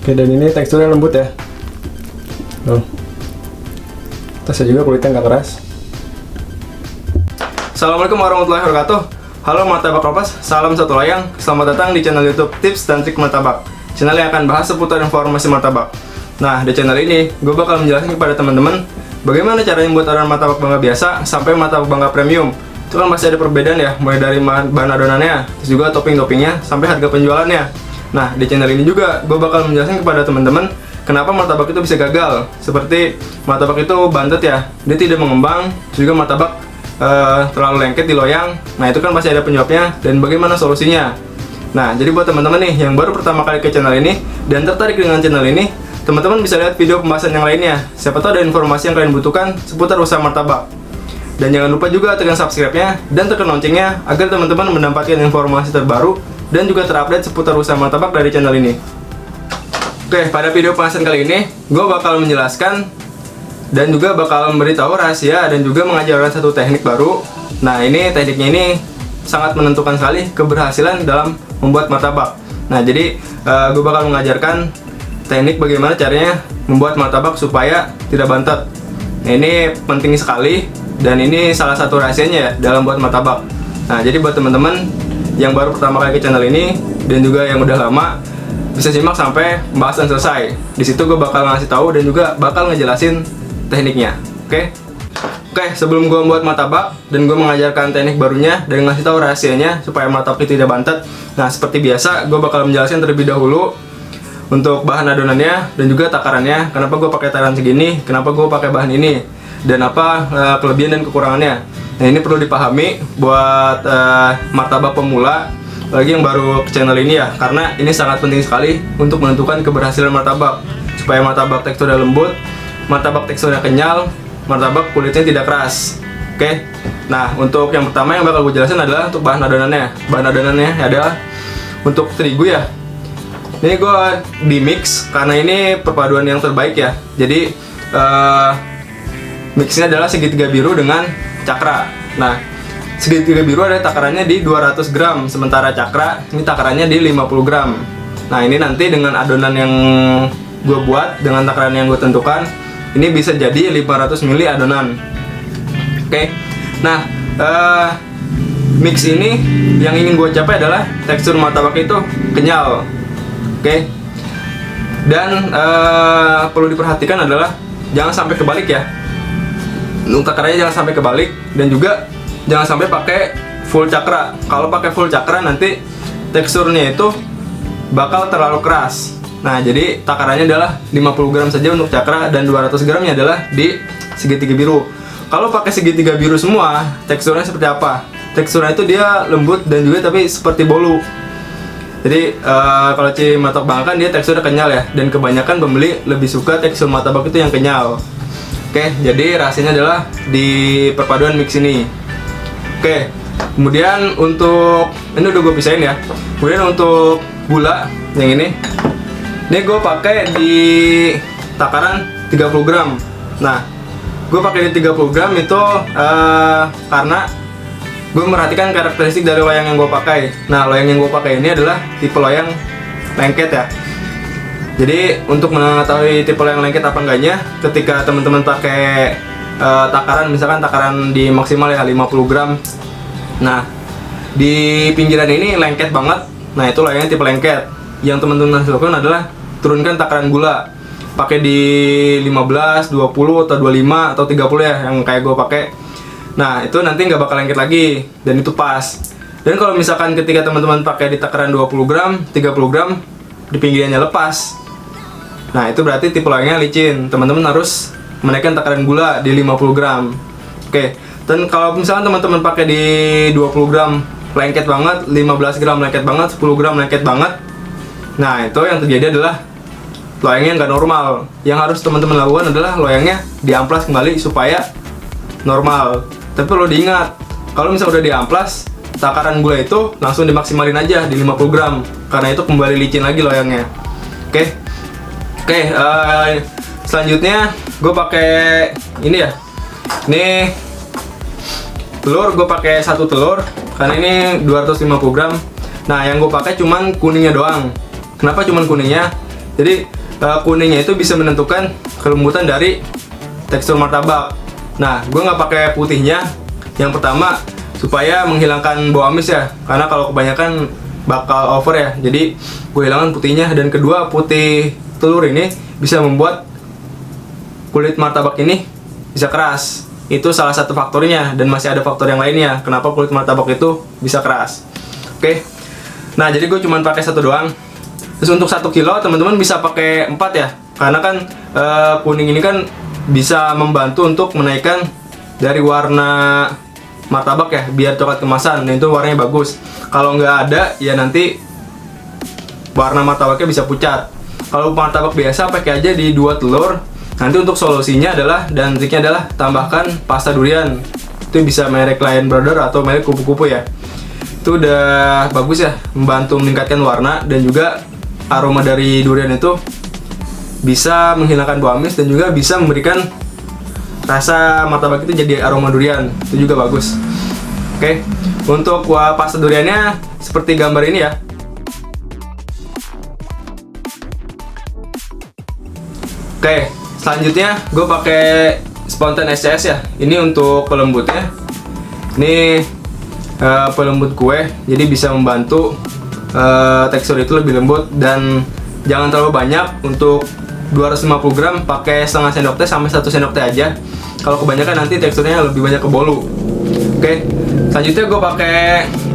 Oke, dan ini teksturnya lembut ya. Tuh. Tasnya juga kulitnya nggak keras. Assalamualaikum warahmatullahi wabarakatuh. Halo martabak lovers, salam satu layang. Selamat datang di channel YouTube Tips dan Trik Martabak. Channel yang akan bahas seputar informasi martabak. Nah, di channel ini gue bakal menjelaskan kepada teman-teman bagaimana caranya membuat adonan martabak bangga biasa sampai martabak bangga premium. Itu kan masih ada perbedaan ya, mulai dari bahan adonannya, terus juga topping-toppingnya, sampai harga penjualannya. Nah, di channel ini juga gue bakal menjelaskan kepada teman-teman kenapa martabak itu bisa gagal. Seperti martabak itu bantet ya, dia tidak mengembang, terus juga martabak terlalu lengket di loyang. Nah, itu kan pasti ada penyebabnya dan bagaimana solusinya. Nah, jadi buat teman-teman nih yang baru pertama kali ke channel ini dan tertarik dengan channel ini, teman-teman bisa lihat video pembahasan yang lainnya. Siapa tahu ada informasi yang kalian butuhkan seputar usaha martabak. Dan jangan lupa juga tekan subscribe-nya dan tekan loncengnya agar teman-teman mendapatkan informasi terbaru dan juga terupdate seputar usaha martabak dari channel ini. Oke, pada video pembahasan kali ini, gue bakal menjelaskan dan juga bakal memberitahu rahasia dan juga mengajarkan satu teknik baru. Nah, ini tekniknya ini sangat menentukan sekali keberhasilan dalam membuat martabak. Nah, jadi gue bakal mengajarkan teknik bagaimana caranya membuat martabak supaya tidak bantet. Nah, ini penting sekali dan ini salah satu rahasianya ya dalam buat martabak. Nah, jadi buat teman-teman yang baru pertama kali ke channel ini dan juga yang udah lama, bisa simak sampai pembahasan selesai. Di situ gue bakal ngasih tahu dan juga bakal ngejelasin tekniknya. Oke, sebelum gue membuat martabak dan gue mengajarkan teknik barunya dan ngasih tahu rahasianya supaya martabak itu tidak bantet. Nah, seperti biasa, gue bakal menjelaskan terlebih dahulu untuk bahan adonannya dan juga takarannya. Kenapa gue pakai takaran segini? Kenapa gue pakai bahan ini? Dan apa kelebihan dan kekurangannya? Nah, ini perlu dipahami buat martabak pemula, lagi yang baru ke channel ini ya, karena ini sangat penting sekali untuk menentukan keberhasilan martabak. Supaya martabak teksturnya lembut, martabak teksturnya kenyal, martabak kulitnya tidak keras. Oke. Nah, untuk yang pertama yang bakal gue jelasin adalah untuk bahan adonannya. Bahan adonannya adalah untuk terigu ya. Ini gue di mix karena ini perpaduan yang terbaik ya. Jadi mixnya adalah segitiga biru dengan cakra. Nah, segitiga biru ada takarannya di 200 gram, sementara cakra ini takarannya di 50 gram. Nah, ini nanti dengan adonan yang gue buat dengan takaran yang gue tentukan, ini bisa jadi 500 ml adonan. Oke. Nah, mix ini yang ingin gue capai adalah tekstur martabak itu kenyal. Oke. Dan perlu diperhatikan adalah jangan sampai kebalik ya. Untuk takarannya jangan sampai kebalik dan juga jangan sampai pakai full cakra. Kalau pakai full cakra nanti teksturnya itu bakal terlalu keras. Nah, jadi takarannya adalah 50 gram saja untuk cakra dan 200 gramnya adalah di segitiga biru. Kalau pakai segitiga biru semua, teksturnya seperti apa? Teksturnya itu dia lembut dan juga tapi seperti bolu. Jadi kalau martabak bangga kan dia teksturnya kenyal ya, dan kebanyakan pembeli lebih suka tekstur martabak itu yang kenyal. Oke, jadi rahasianya adalah di perpaduan mix ini. Oke, kemudian untuk ini udah gue pisahin ya. Kemudian untuk gula yang ini gue pakai di takaran 30 gram. Nah, gue pakai di 30 gram itu karena gue merhatikan karakteristik dari loyang yang gue pakai. Nah, loyang yang gue pakai ini adalah tipe loyang lengket ya. Jadi untuk mengetahui tipe loyang lengket apa enggaknya, ketika teman-teman pakai takaran, misalkan takaran di maksimal ya 50 gram. Nah, di pinggiran ini lengket banget. Nah, itu loyangnya tipe lengket. Yang teman-teman harus lakukan adalah turunkan takaran gula. Pakai di 15, 20 atau 25 atau 30 ya yang kayak gue pakai. Nah, itu nanti nggak bakal lengket lagi dan itu pas. Dan kalau misalkan ketika teman-teman pakai di takaran 20 gram, 30 gram di pinggirannya lepas. Nah, itu berarti tipe loyangnya licin. Teman-teman harus menaikkan takaran gula di 50 gram. Oke. Dan kalau misalkan teman-teman pakai di 20 gram lengket banget, 15 gram lengket banget, 10 gram lengket banget. Nah, itu yang terjadi adalah loyangnya nggak normal. Yang harus teman-teman lakukan adalah loyangnya diamplas kembali supaya normal. Tapi perlu diingat, kalau misalnya udah diamplas, takaran gula itu langsung dimaksimalin aja di 50 gram karena itu kembali licin lagi loyangnya. Oke, selanjutnya gue pakai ini ya. Ini telur, gue pakai satu telur karena ini 250 gram. Nah, yang gue pakai cuman kuningnya doang. Kenapa cuman kuningnya? Jadi kuningnya itu bisa menentukan kelembutan dari tekstur martabak. Nah, gue nggak pakai putihnya. Yang pertama supaya menghilangkan bau amis ya, karena kalau kebanyakan bakal over ya. Jadi gue hilangkan putihnya. Dan kedua, putih telur ini bisa membuat kulit martabak ini bisa keras. Itu salah satu faktornya, dan masih ada faktor yang lainnya kenapa kulit martabak itu bisa keras. Oke. Nah, jadi gue cuma pakai satu doang. Terus untuk 1 kilo teman-teman bisa pakai 4 ya, karena kan kuning ini kan bisa membantu untuk menaikkan dari warna martabak ya, biar coklat kemasan. Dan itu warnanya bagus. Kalau nggak ada ya nanti warna martabaknya bisa pucat. Kalau martabak biasa pakai aja di 2 telur. Nanti untuk solusinya adalah, dan triknya adalah, tambahkan pasta durian. Itu bisa merek Lion Brother atau merek kupu-kupu ya. Itu udah bagus ya, membantu meningkatkan warna, dan juga aroma dari durian itu bisa menghilangkan bau amis, dan juga bisa memberikan rasa martabak itu jadi aroma durian. Itu juga bagus. Oke, untuk pasta duriannya seperti gambar ini ya. Oke, selanjutnya gue pakai Spontan SCS ya. Ini untuk pelembutnya. Ini pelembut kue, jadi bisa membantu tekstur itu lebih lembut, dan jangan terlalu banyak. Untuk 250 gram pakai setengah sendok teh sampai 1 sendok teh aja. Kalau kebanyakan nanti teksturnya lebih banyak ke bolu. Oke, selanjutnya gue pakai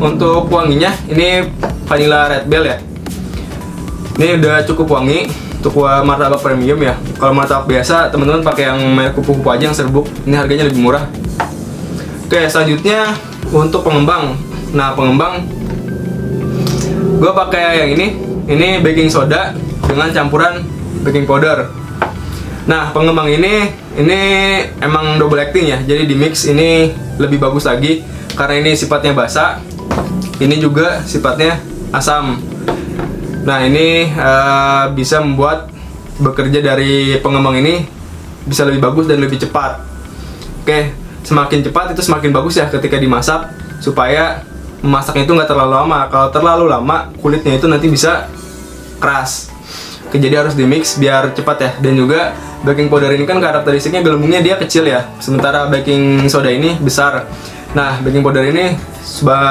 untuk wanginya ini vanilla red bell ya. Ini udah cukup wangi untuk martabak premium ya. Kalau martabak biasa teman-teman pakai yang merek kupu-kupu aja yang serbuk. Ini harganya lebih murah. Oke, selanjutnya untuk pengembang. Nah, pengembang gue pakai yang ini baking soda dengan campuran baking powder. Nah, pengembang ini emang double acting ya, jadi di mix ini lebih bagus lagi karena ini sifatnya basa, ini juga sifatnya asam. Nah, ini bisa membuat bekerja dari pengembang ini bisa lebih bagus dan lebih cepat. Oke, semakin cepat itu semakin bagus ya ketika dimasak, supaya memasaknya itu nggak terlalu lama. Kalau terlalu lama kulitnya itu nanti bisa keras. Oke, jadi harus di mix biar cepat ya. Dan juga baking powder ini kan karakteristiknya gelembungnya dia kecil ya, sementara baking soda ini besar. Nah, baking powder ini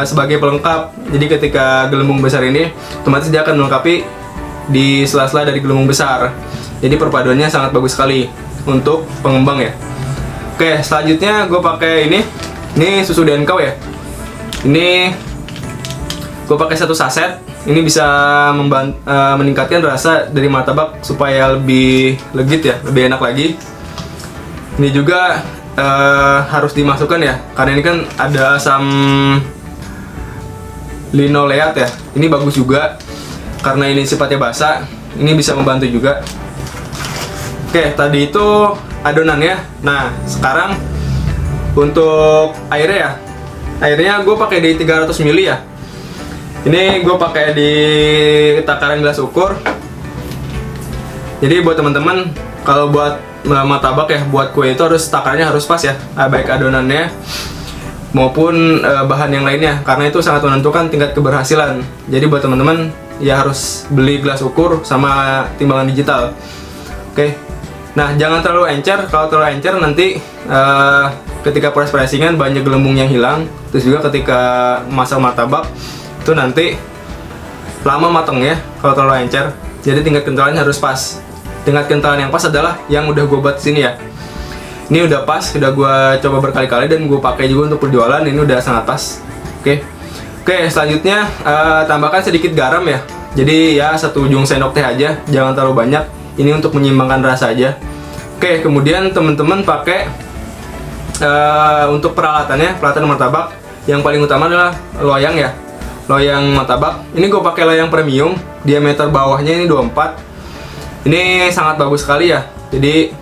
sebagai pelengkap. Jadi ketika gelembung besar ini otomatis dia akan melengkapi di sela-sela dari gelembung besar. Jadi perpaduannya sangat bagus sekali untuk pengembang ya. Oke, selanjutnya gue pakai ini susu Denkau ya. Ini gue pakai 1 saset. Ini bisa meningkatkan rasa dari martabak supaya lebih legit ya, lebih enak lagi. Ini juga harus dimasukkan ya, karena ini kan ada asam linoleat ya. Ini bagus juga karena ini sifatnya basa. Ini bisa membantu juga. Oke, tadi itu adonannya. Nah, sekarang untuk airnya ya. Airnya gue pakai di 300 ml ya. Ini gue pakai di takaran gelas ukur. Jadi buat teman-teman, kalau buat martabak ya, buat kue itu takarannya harus pas ya, baik adonannya maupun bahan yang lainnya, karena itu sangat menentukan tingkat keberhasilan. Jadi buat teman-teman ya harus beli gelas ukur sama timbangan digital. Oke. Nah, jangan terlalu encer. Kalau terlalu encer nanti ketika proses pressingan banyak gelembung yang hilang. Terus juga ketika masak martabak itu nanti lama matangnya kalau terlalu encer. Jadi tingkat kentalannya harus pas. Tingkat kentalan yang pas adalah yang udah gue buat sini ya. Ini udah pas, udah gue coba berkali-kali dan gue pakai juga untuk berjualan. Ini udah sangat pas. Oke, selanjutnya tambahkan sedikit garam ya. Jadi ya 1 ujung sendok teh aja, jangan terlalu banyak. Ini untuk menyeimbangkan rasa aja. Oke, kemudian teman-teman pakai untuk peralatan martabak yang paling utama adalah loyang ya. Loyang martabak. Ini gue pakai loyang premium, diameter bawahnya ini 24. Ini sangat bagus sekali ya. Jadi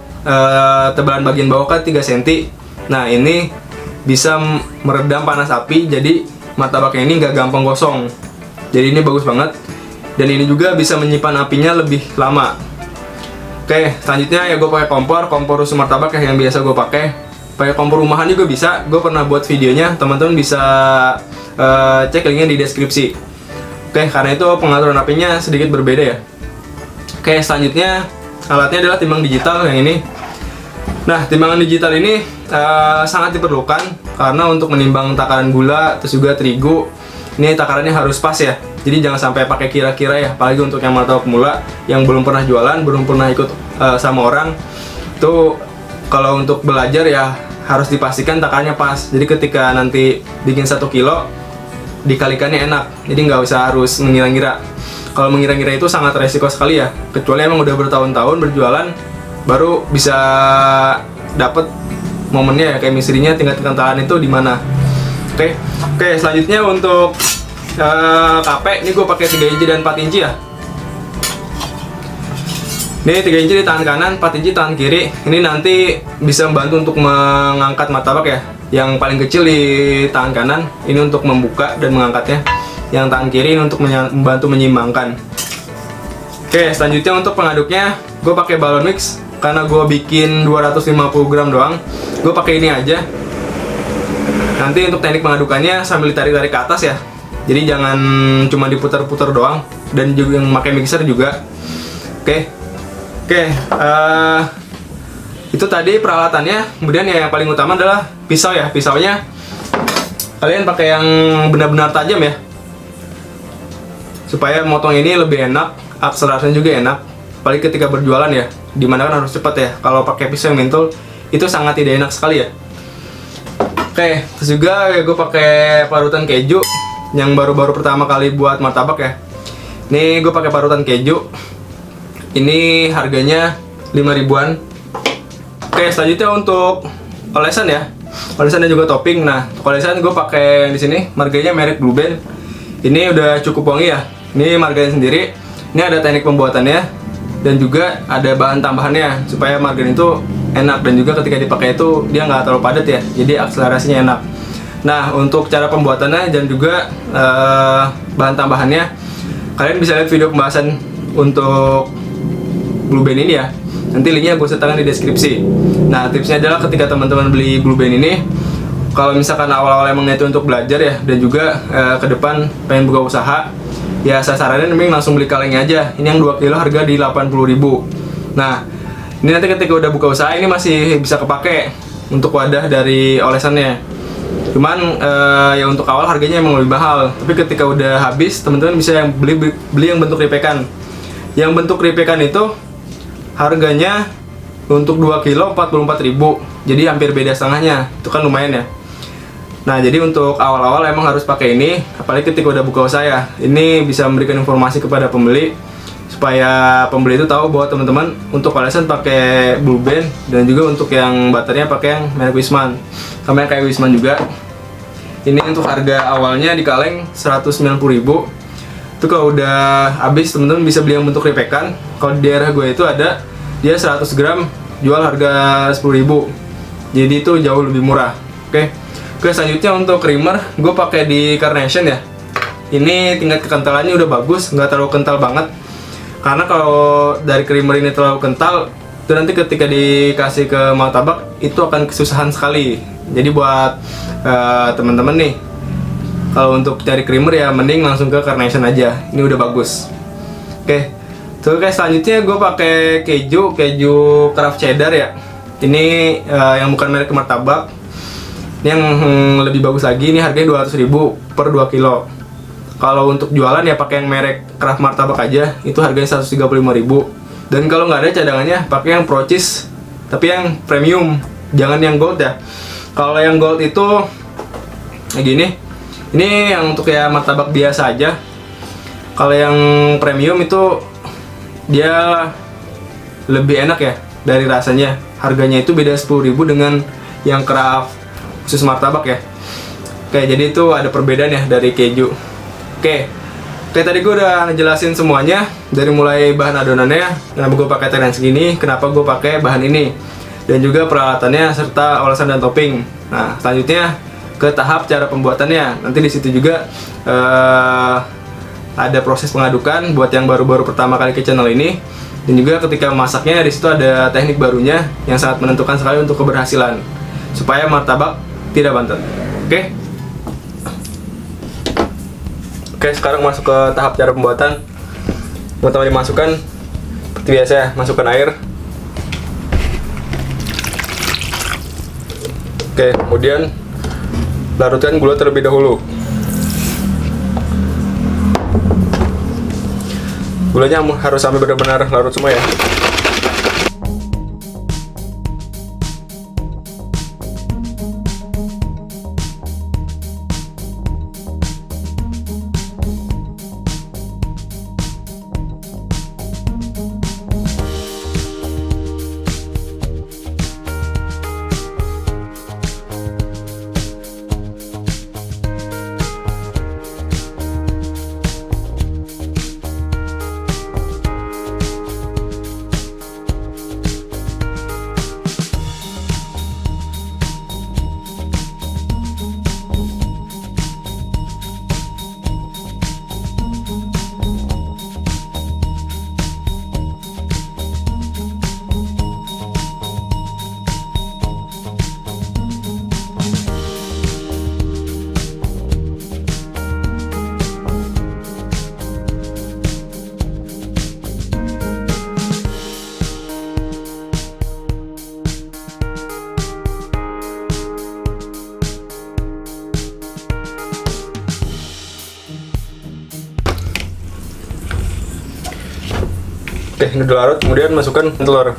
tebalan bagian bawah kan 3 cm. Nah, ini bisa meredam panas api, jadi martabaknya ini nggak gampang gosong. Jadi ini bagus banget. Dan ini juga bisa menyimpan apinya lebih lama. Oke, selanjutnya ya gue pakai kompor susu martabak ya, yang biasa gue pakai. Pakai kompor rumahan juga bisa. Gue pernah buat videonya, teman-teman bisa cek linknya di deskripsi. Oke, karena itu pengaturan apinya sedikit berbeda ya. Oke, selanjutnya alatnya adalah timbang digital yang ini. Nah, timbangan digital ini sangat diperlukan karena untuk menimbang takaran gula, terus juga terigu, ini takarannya harus pas ya. Jadi jangan sampai pakai kira-kira ya, apalagi untuk yang martabak pemula yang belum pernah jualan, belum pernah ikut sama orang. Itu kalau untuk belajar ya harus dipastikan takarannya pas. Jadi ketika nanti bikin 1 kilo, dikalikannya enak. Jadi nggak usah harus mengira-ngira. Kalau mengira-ngira itu sangat resiko sekali ya. Kecuali emang udah bertahun-tahun berjualan, baru bisa dapet momennya ya, kayak misterinya tingkat kekentalan itu di mana. Oke, selanjutnya untuk kape, ini gue pakai 3 inci dan 4 inci ya. Ini 3 inci di tangan kanan, 4 inci tangan kiri. Ini nanti bisa membantu untuk mengangkat martabak ya. Yang paling kecil di tangan kanan, ini untuk membuka dan mengangkatnya. Yang tangan kiri ini untuk membantu menyimbangkan. Oke, selanjutnya untuk pengaduknya, gue pakai balon mix. Karena gue bikin 250 gram doang, gue pakai ini aja. Nanti untuk teknik pengadukannya sambil ditarik-tarik ke atas ya. Jadi jangan cuma diputar-putar doang. Dan juga yang pakai mixer juga. Oke, itu tadi peralatannya. Kemudian yang paling utama adalah pisau ya. Pisaunya kalian pakai yang benar-benar tajam ya, supaya motong ini lebih enak, akselerasinya juga enak. Apalagi ketika berjualan ya, dimana kan harus cepat ya. Kalau pakai pisau yang mentul itu sangat tidak enak sekali ya. Oke, terus juga gue pakai parutan keju yang baru-baru pertama kali buat martabak ya. Ini gue pakai parutan keju. Ini harganya 5 ribuan. Oke, selanjutnya untuk olesan ya. Olesan dan juga topping. Nah, untuk olesan gue pakai yang di sini, marganya merek Blue Band. Ini udah cukup wangi ya. Ini margarin sendiri. Ini ada teknik pembuatannya dan juga ada bahan tambahannya supaya margarin itu enak, dan juga ketika dipakai itu dia nggak terlalu padat ya. Jadi akselerasinya enak. Nah, untuk cara pembuatannya dan juga bahan tambahannya, kalian bisa lihat video pembahasan untuk Blue Band ini ya. Nanti linknya gue sertakan di deskripsi. Nah, tipsnya adalah ketika teman-teman beli Blue Band ini, kalau misalkan awal-awal emang itu untuk belajar ya, dan juga ke depan pengen buka usaha, ya saya saranin mending langsung beli kalengnya aja. Ini yang 2 kilo harga di 80.000. Nah, ini nanti ketika udah buka usaha ini masih bisa kepake untuk wadah dari olesannya. Cuman ya untuk awal harganya emang lebih mahal. Tapi ketika udah habis, teman-teman bisa yang beli yang bentuk ripekan. Yang bentuk ripekan itu harganya untuk 2 kilo 44.000. Jadi hampir beda setengahnya. Itu kan lumayan ya. Nah, jadi untuk awal-awal emang harus pakai ini, apalagi ketika udah buka usaha ya. Ini bisa memberikan informasi kepada pembeli supaya pembeli itu tahu bahwa teman-teman untuk olesan pakai Blue Band, dan juga untuk yang baterainya pakai yang merek Wisman. Sama yang kayak Wisman juga. Ini untuk harga awalnya di kaleng 190.000. Itu kalau udah habis teman-teman bisa beli yang bentuk ripekan. Kalau di daerah gue itu ada, dia 100 gram jual harga 10.000. Jadi itu jauh lebih murah. Oke, selanjutnya untuk creamer gue pakai di Carnation ya. Ini tingkat kekentalannya udah bagus, nggak terlalu kental banget. Karena kalau dari creamer ini terlalu kental, itu nanti ketika dikasih ke martabak itu akan kesusahan sekali. Jadi buat teman-teman nih, kalau untuk cari creamer ya mending langsung ke Carnation aja. Ini udah bagus. Oke, terus selanjutnya gue pakai keju Kraft Cheddar ya. Ini yang bukan merek martabak. Ini yang lebih bagus lagi. Ini harganya 200.000 per 2 kilo. Kalau untuk jualan ya pakai yang merek Kraft Martabak aja, itu harganya 135.000. Dan kalau nggak ada cadangannya, pakai yang Pro Cheese, tapi yang premium, jangan yang gold ya. Kalau yang gold itu kayak gini. Ini yang untuk ya martabak biasa aja. Kalau yang premium itu dia lebih enak ya dari rasanya. Harganya itu beda 10.000 dengan yang Kraft khusus martabak ya. Oke, jadi itu ada perbedaan ya dari keju. Oke, tadi gue udah ngejelasin semuanya, dari mulai bahan adonannya, kenapa gue pakai tren segini, kenapa gue pakai bahan ini, dan juga peralatannya serta olesan dan topping. Nah, selanjutnya ke tahap cara pembuatannya. Nanti di situ juga ada proses pengadukan buat yang baru-baru pertama kali ke channel ini, dan juga ketika masaknya di situ ada teknik barunya yang sangat menentukan sekali untuk keberhasilan supaya martabak tidak bantet. Oke, sekarang masuk ke tahap cara pembuatan. Pertama dimasukkan Seperti biasa ya, masukkan air. Oke, kemudian larutkan gula terlebih dahulu. Gulanya harus sampai benar-benar larut semua ya. Oke, ini udah larut, kemudian masukkan telur.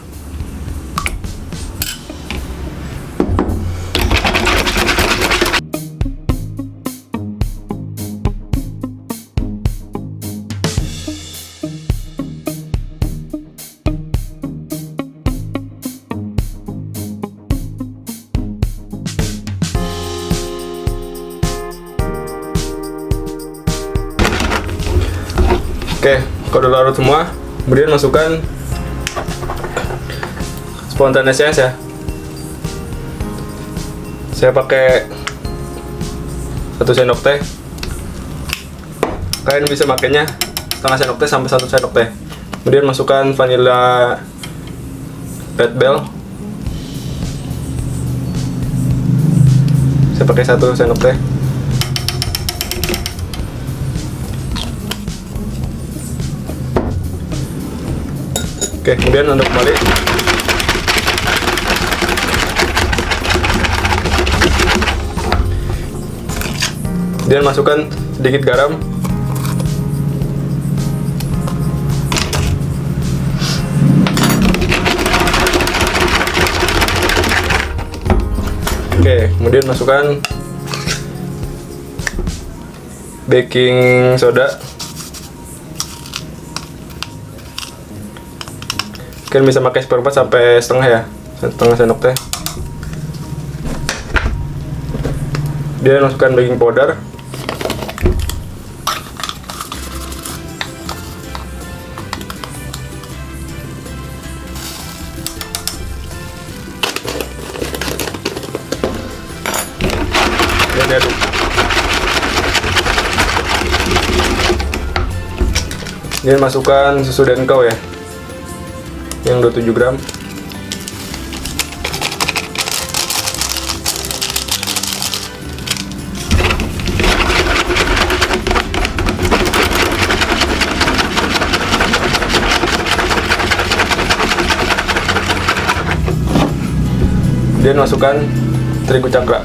Oke, kalau udah larut semua, kemudian masukkan spontan essence ya. Saya pakai 1 sendok teh. Kalian bisa makainya setengah sendok teh sampai 1 sendok teh. Kemudian masukkan vanilla red bell. Saya pakai 1 sendok teh. Oke, kemudian aduk kembali. Kemudian masukkan sedikit garam. Oke, kemudian masukkan baking soda. Kalian bisa pakai seperempat sampai setengah ya, setengah sendok teh. Dia masukkan baking powder. Dan diaduk. Dia masukkan susu denkau ya, yang 27 gram. Kemudian masukkan terigu cakra.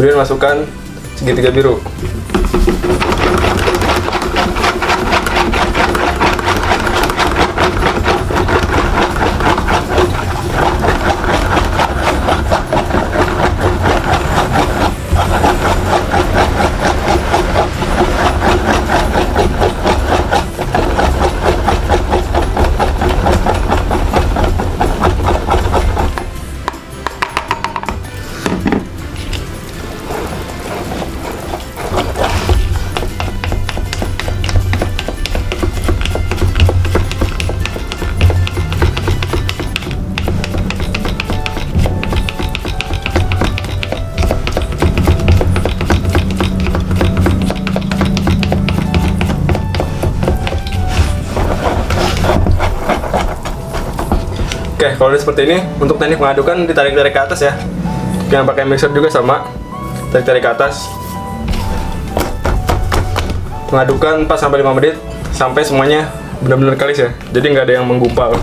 Kemudian masukkan segitiga biru. Oke, kalau udah seperti ini, untuk teknik mengadukan ditarik-tarik ke atas ya. Yang pakai mixer juga sama, tarik-tarik ke atas. Mengadukan 4-5 menit sampai semuanya benar-benar kalis ya. Jadi nggak ada yang menggumpal.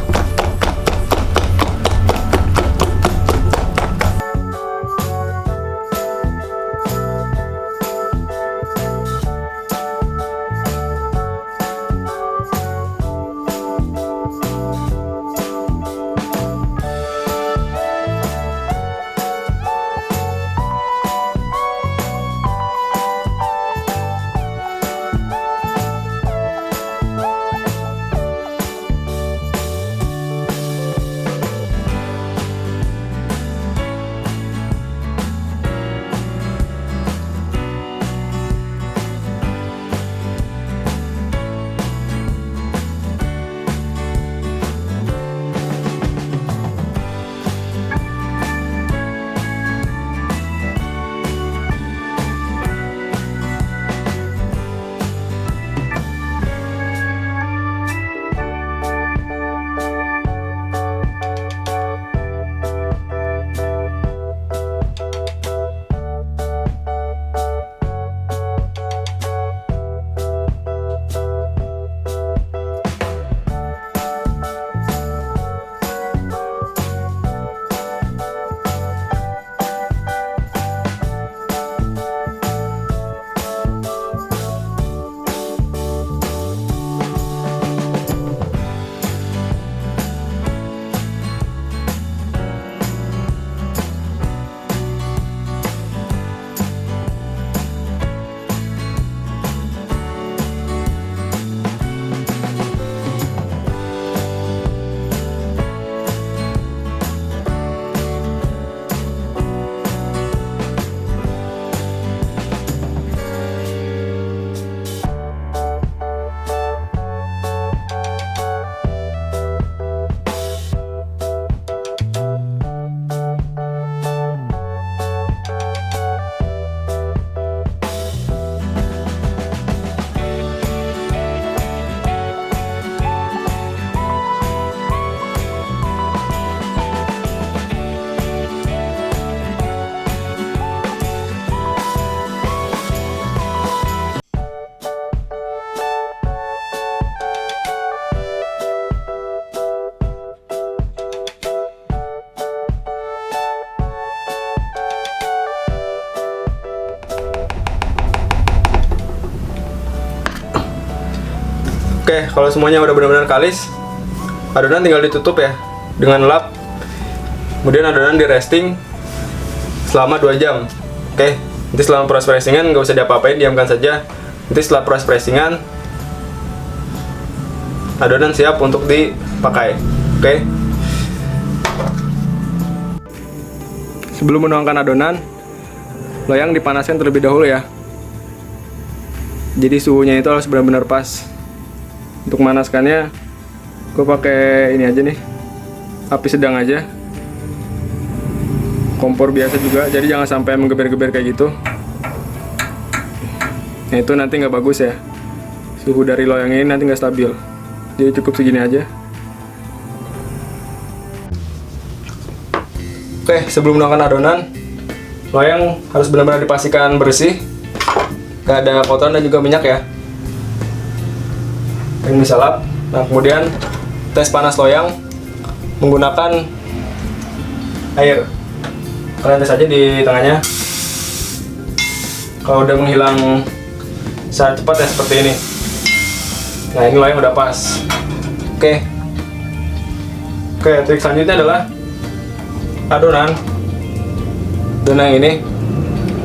Oke, kalau semuanya udah benar-benar kalis, adonan tinggal ditutup ya dengan lap. Kemudian adonan di resting selama 2 jam. Oke, nanti selama proses pressingan nggak usah diapa-apain, diamkan saja. Nanti setelah proses pressingan, adonan siap untuk dipakai. Oke. Sebelum menuangkan adonan, loyang dipanaskan terlebih dahulu ya. Jadi suhunya itu harus benar-benar pas. Untuk memanaskannya, gue pakai ini aja nih, api sedang aja, kompor biasa juga, jadi jangan sampai menggeber-geber kayak gitu. Nah itu nanti nggak bagus ya, suhu dari loyang ini nanti nggak stabil, jadi cukup segini aja. Oke, sebelum menuangkan adonan, loyang harus benar-benar dipastikan bersih, gak ada kotoran dan juga minyak ya. Yang bisa lap. Nah kemudian tes panas loyang menggunakan air. Kalian tes aja di tengahnya. Kalau udah menghilang secara cepat ya seperti ini. Nah ini loyang udah pas. Oke, trik selanjutnya adalah adonan yang ini.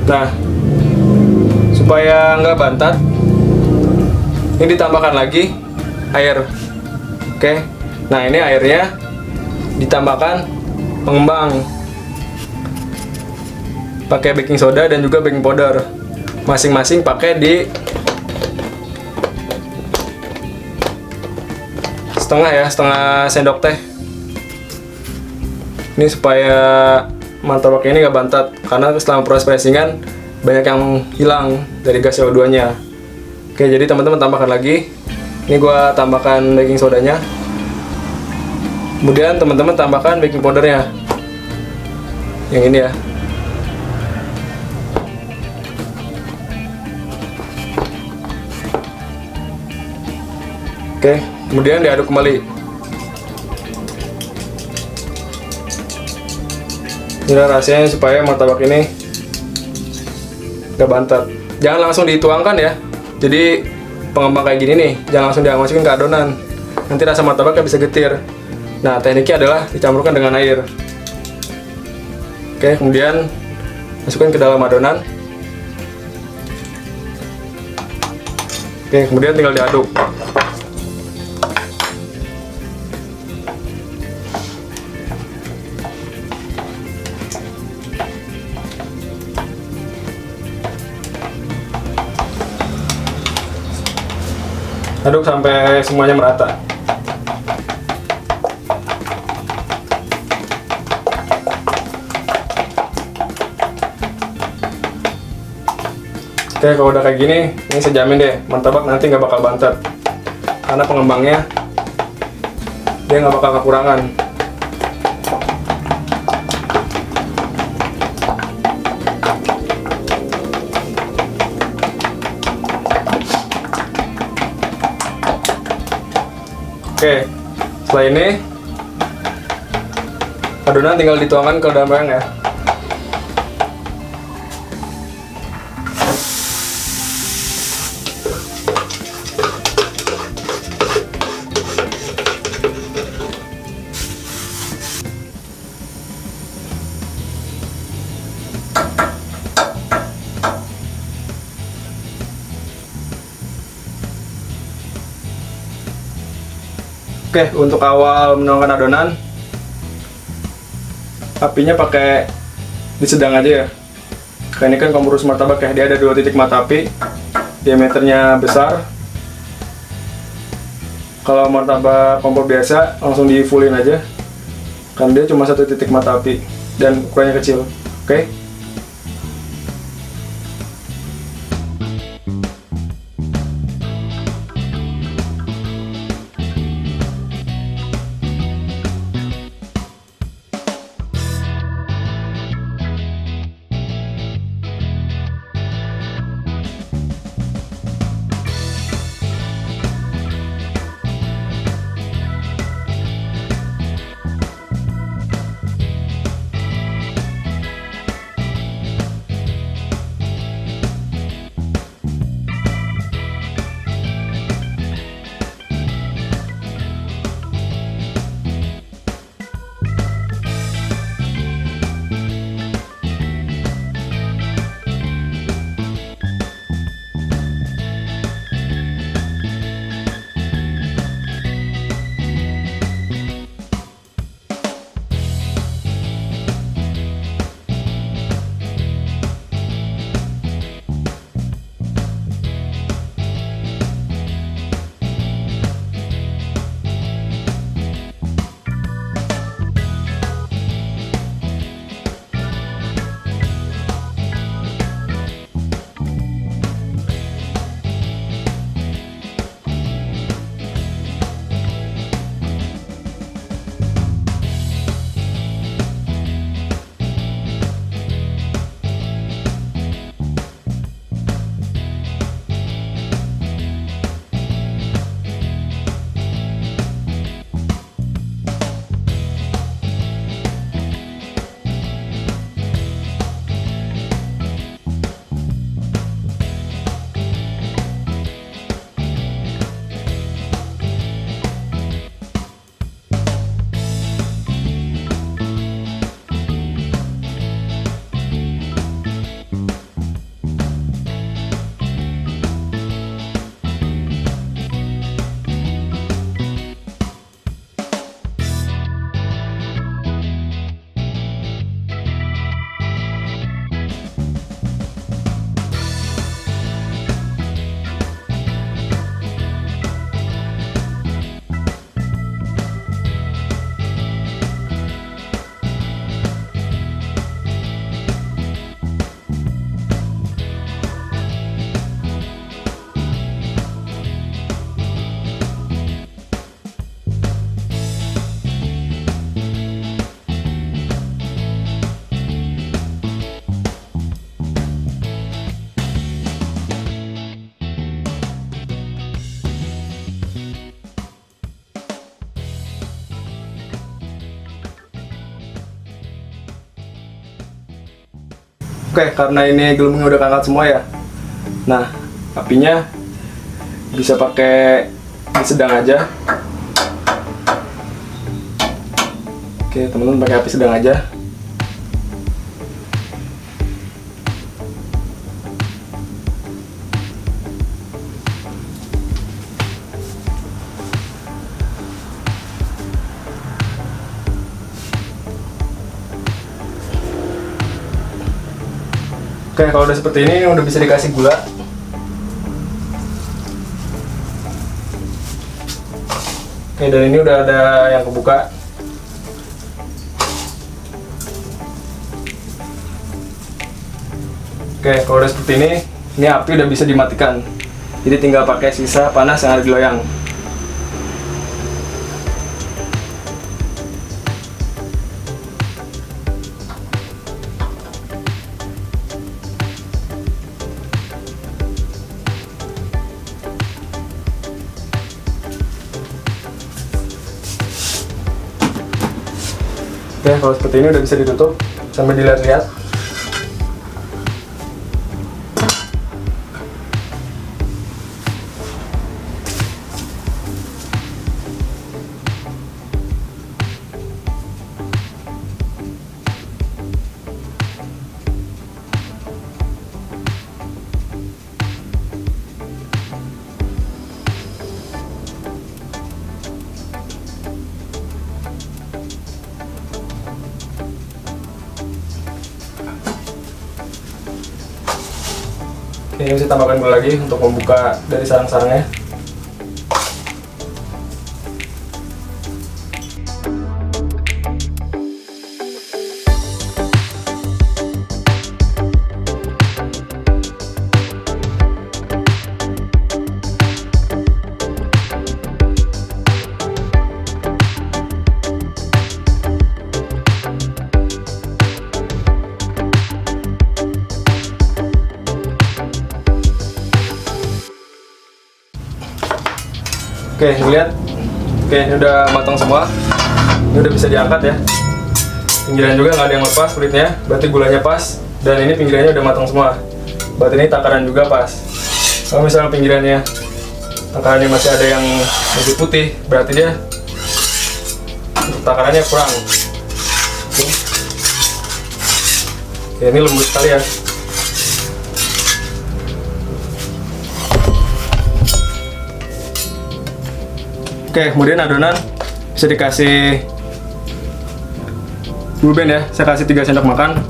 Nah supaya nggak bantat, ini ditambahkan lagi air. Oke, nah ini airnya ditambahkan pengembang, pakai baking soda dan juga baking powder, masing-masing pakai di setengah sendok teh. Ini supaya martabak ini nggak bantat, karena selama proses pressingan banyak yang hilang dari gas CO2 nya. Oke, jadi teman-teman tambahkan lagi. Ini gua tambahkan baking sodanya. Kemudian teman-teman tambahkan baking powdernya, yang ini ya. Oke, kemudian diaduk kembali. Ini rahasianya supaya martabak ini gak bantet. Jangan langsung dituangkan ya. Jadi pengembang kayak gini nih, jangan langsung dimasukin ke adonan. Nanti rasa martabaknya bisa getir. Nah, tekniknya adalah dicampurkan dengan air. Oke, kemudian masukkan ke dalam adonan. Oke, kemudian tinggal diaduk. Aduk sampai semuanya merata. Oke, kalau udah kayak gini, ini saya jamin deh, martabak nanti nggak bakal bantet. Karena pengembangnya, dia nggak bakal kekurangan. Oke, setelah ini adonan tinggal dituangkan ke dalam loyang ya. Oke, untuk awal menuangkan adonan, apinya pakai di sedang aja ya. Karena ini kan kompor martabak ya, dia ada 2 titik mata api, diameternya besar. Kalau martabak kompor biasa langsung di fullin aja, kan dia cuma 1 titik mata api dan ukurannya kecil. Oke. Oke, karena ini gelembungnya udah keangkat semua ya. Nah, apinya bisa pakai di sedang aja. Oke, teman-teman pakai api sedang aja. Oke, kalau udah seperti ini udah bisa dikasih gula. Oke, dan ini udah ada yang kebuka. Oke, kalau udah seperti ini api udah bisa dimatikan. Jadi tinggal pakai sisa panas yang ada di loyang. Oke, kalau seperti ini udah bisa ditutup sambil dilihat-lihat. Ini bisa tambahkan gula lagi untuk membuka dari sarang-sarangnya. Oke, lihat. Oke, ini udah matang semua. Ini udah bisa diangkat ya. Pinggiran juga nggak ada yang lepas kulitnya, berarti gulanya pas. Dan ini pinggirannya udah matang semua. Berarti ini takaran juga pas. Kalau misalnya pinggirannya takarannya masih ada yang masih putih, berarti dia takarannya kurang. Oke, ini lembut sekali ya. Oke, kemudian adonan bisa dikasih blue band ya. Saya kasih 3 sendok makan.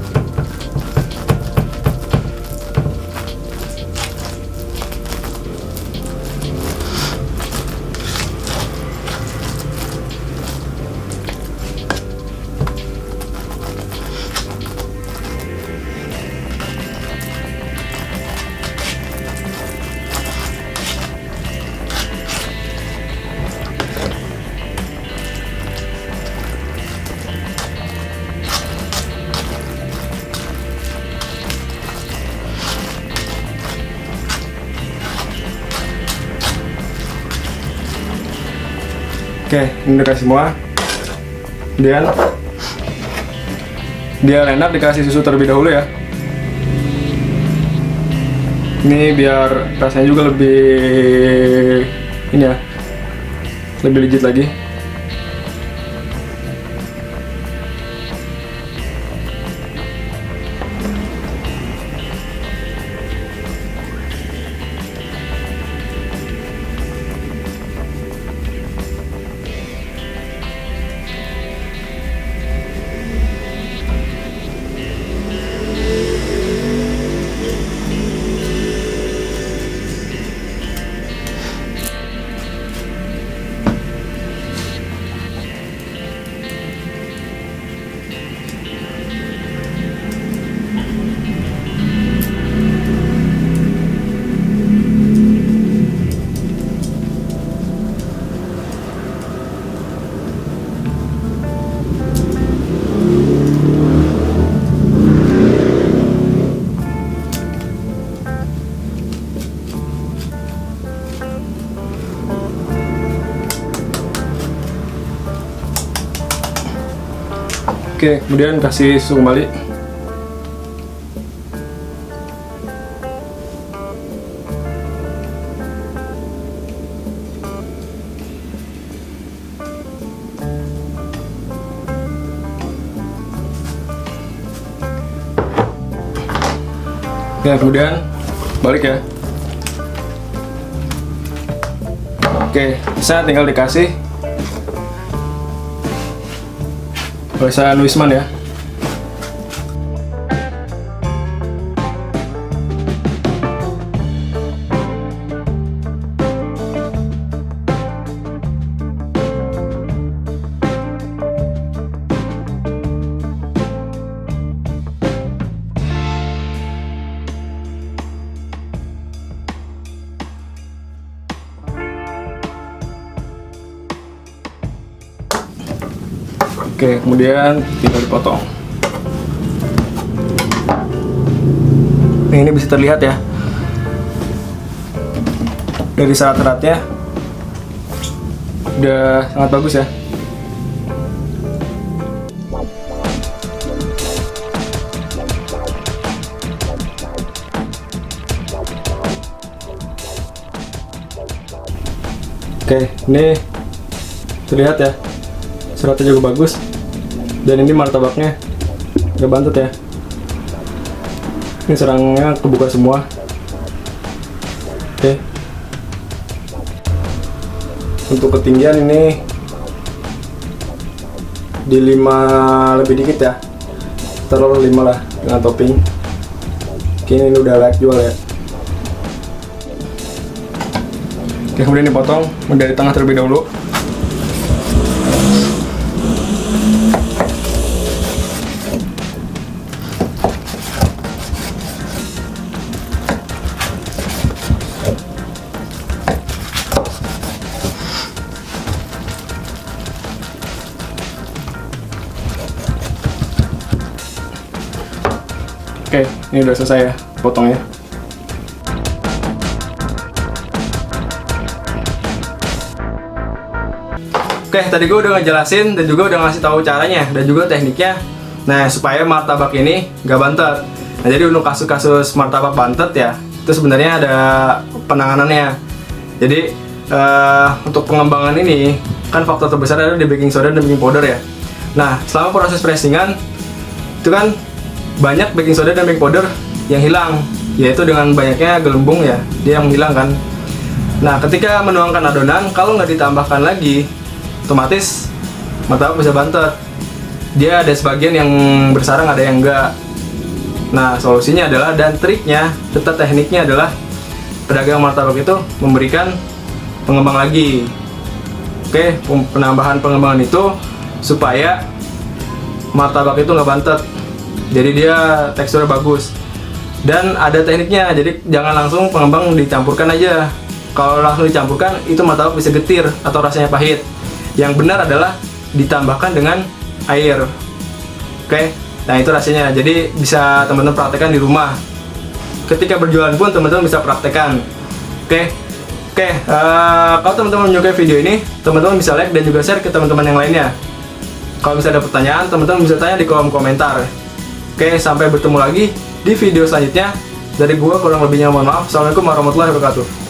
Oke, ini udah kasih semua. Kemudian dia enak dikasih susu terlebih dahulu ya. Ini biar rasanya juga lebih ini ya, lebih legit lagi. Oke, kemudian kasih susu kembali. Ya, kemudian balik ya. Oke, bisa tinggal dikasih bahasa Luisman ya. Oke, kemudian tinggal dipotong. Nah, ini bisa terlihat ya dari serat-seratnya udah sangat bagus ya. Oke, ini terlihat ya, seratnya juga bagus. Dan ini martabaknya gak bantet ya. Ini serangnya kebuka semua. Oke. Untuk ketinggian ini di 5 lebih dikit ya. Taruh 5 lah dengan topping. Oke, ini udah layak jual ya. Oke, kemudian dipotong dari tengah terlebih dahulu. Oke, ini udah selesai ya potongnya. Oke, tadi gue udah ngejelasin dan juga udah ngasih tahu caranya dan juga tekniknya. Nah, supaya martabak ini gak bantet. Nah, jadi untuk kasus-kasus martabak bantet ya, itu sebenarnya ada penanganannya. Jadi untuk pengembangan ini kan faktor terbesar adalah di baking soda dan baking powder ya. Nah, selama proses pressingan itu kan banyak baking soda dan baking powder yang hilang, yaitu dengan banyaknya gelembung ya, dia yang hilang kan. Nah, ketika menuangkan adonan, kalau nggak ditambahkan lagi, otomatis martabak bisa bantet. Dia ada sebagian yang bersarang, ada yang enggak. Nah, solusinya adalah, dan triknya, serta tekniknya adalah pedagang martabak itu memberikan pengembang lagi. Oke, penambahan pengembangan itu supaya martabak itu nggak bantet. Jadi dia teksturnya bagus. Dan ada tekniknya, jadi jangan langsung pengembang dicampurkan aja. Kalau langsung dicampurkan, itu martabak bisa getir atau rasanya pahit. Yang benar adalah ditambahkan dengan air. Oke, nah itu rasanya. Jadi bisa teman-teman praktekkan di rumah. Ketika berjualan pun teman-teman bisa praktekkan. Oke, kalau teman-teman menyukai video ini, teman-teman bisa like dan juga share ke teman-teman yang lainnya. Kalau misalnya ada pertanyaan, teman-teman bisa tanya di kolom komentar. Oke, sampai bertemu lagi di video selanjutnya. Dari gua kurang lebihnya mohon maaf. Assalamualaikum warahmatullahi wabarakatuh.